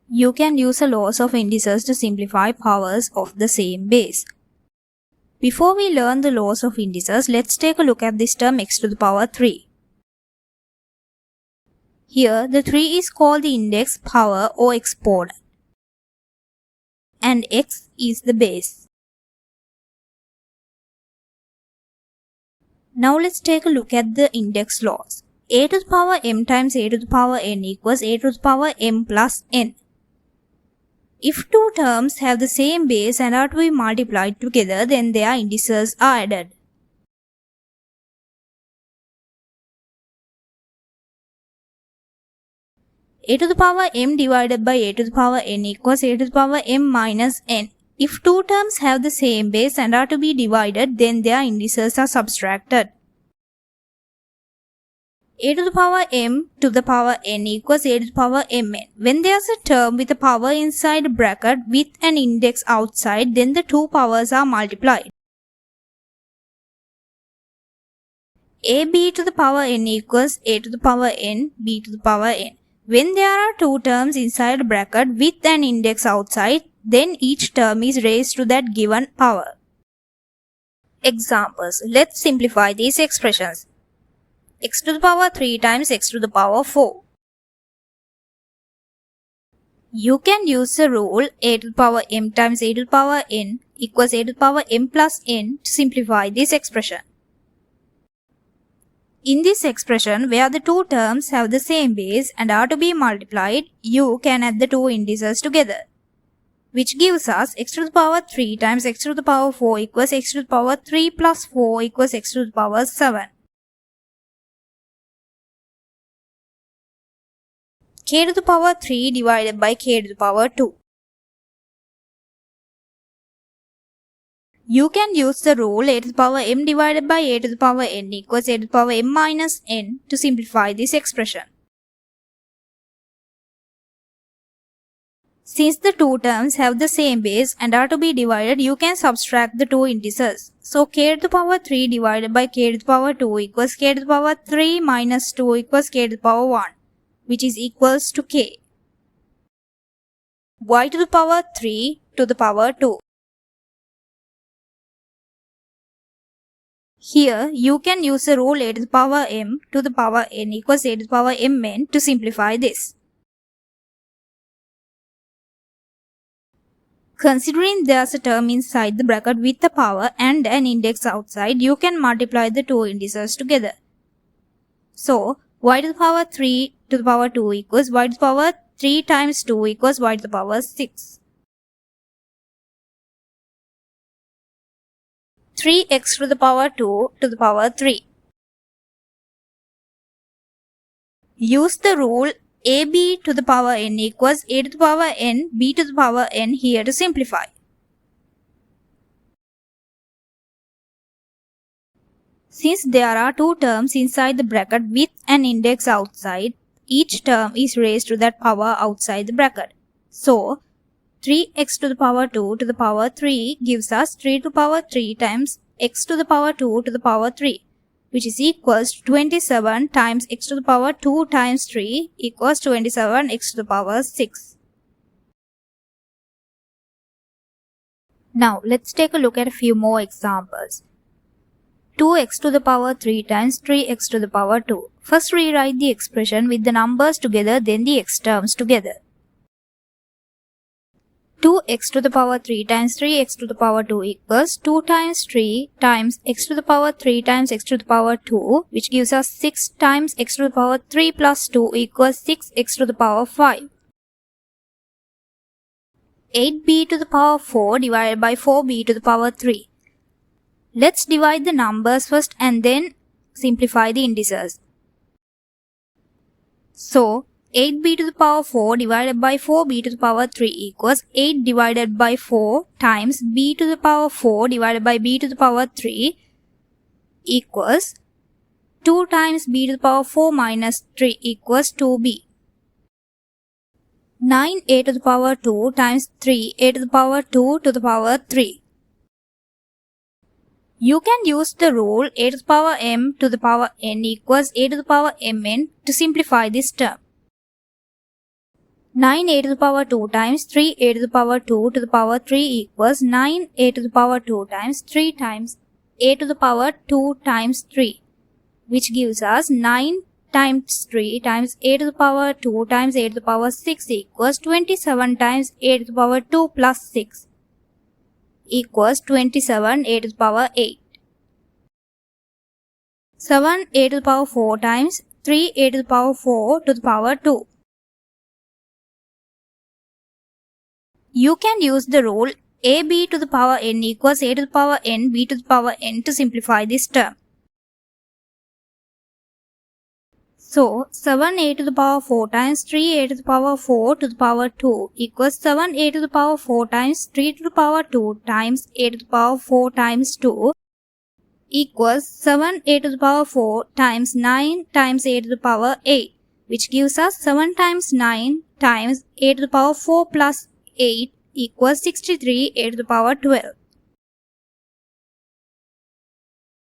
You can use the laws of indices to simplify powers of the same base. Before we learn the laws of indices, let's take a look at this term x to the power 3. Here, the 3 is called the index, power or exponent, and x is the base. Now let's take a look at the index laws. A to the power m times a to the power n equals a to the power m plus n. If two terms have the same base and are to be multiplied together, then their indices are added. A to the power m divided by a to the power n equals a to the power m minus n. If two terms have the same base and are to be divided, then their indices are subtracted. A to the power m to the power n equals a to the power mn. When there's a term with a power inside a bracket with an index outside, then the two powers are multiplied. ab to the power n equals a to the power n, b to the power n. When there are two terms inside a bracket with an index outside, then each term is raised to that given power. Examples. Let's simplify these expressions. X to the power 3 times x to the power 4. You can use the rule a to the power m times a to the power n equals a to the power m plus n to simplify this expression. In this expression, where the two terms have the same base and are to be multiplied, you can add the two indices together, which gives us x to the power 3 times x to the power 4 equals x to the power 3 plus 4 equals x to the power 7. K to the power 3 divided by k to the power 2. You can use the rule a to the power m divided by a to the power n equals a to the power m minus n to simplify this expression. Since the two terms have the same base and are to be divided, you can subtract the two indices. So k to the power 3 divided by k to the power 2 equals k to the power 3 minus 2 equals k to the power 1, which is equals to k. Y to the power 3 to the power 2. Here, you can use the rule a to the power m to the power n equals a to the power mn to simplify this. Considering there's a term inside the bracket with a power and an index outside, you can multiply the two indices together. So, y to the power 3 to the power 2 equals y to the power 3 times 2 equals y to the power 6. 3x to the power 2 to the power 3. Use the rule ab to the power n equals a to the power n, b to the power n here to simplify. Since there are two terms inside the bracket with an index outside, each term is raised to that power outside the bracket. So, 3x to the power 2 to the power 3 gives us 3 to the power 3 times x to the power 2 to the power 3, which is equals to 27 times x to the power 2 times 3 equals 27 x to the power 6. Now, let's take a look at a few more examples. 2x to the power 3 times 3x to the power 2. First rewrite the expression with the numbers together, then the x terms together. 2x to the power 3 times 3x to the power 2 equals 2 times 3 times x to the power 3 times x to the power 2, which gives us 6 times x to the power 3 plus 2 equals 6x to the power 5. 8b to the power 4 divided by 4b to the power 3. Let's divide the numbers first and then simplify the indices. So, 8b to the power 4 divided by 4b to the power 3 equals 8 divided by 4 times b to the power 4 divided by b to the power 3 equals 2 times b to the power 4 minus 3 equals 2b. 9a to the power 2 times 3a to the power 2 to the power 3. You can use the rule a to the power m to the power n equals a to the power mn to simplify this term. 9a to the power 2 times 3a to the power 2 to the power 3 equals 9a to the power 2 times 3 times a to the power 2 times 3, which gives us 9 times 3 times a to the power 2 times a to the power 6 equals 27 times a to the power 2 plus 6 equals 27 a to the power 8. 7a to the power 4 times 3a to the power 4 to the power 2. You can use the rule ab to the power n equals a to the power n b to the power n to simplify this term. So, 7a to the power 4 times 3a to the power 4 to the power 2 equals 7a to the power 4 times 3 to the power 2 times a to the power 4 times 2 equals 7a to the power 4 times 9 times a to the power 8, which gives us 7 times 9 times a to the power 4 plus 8 equals 63 a to the power 12.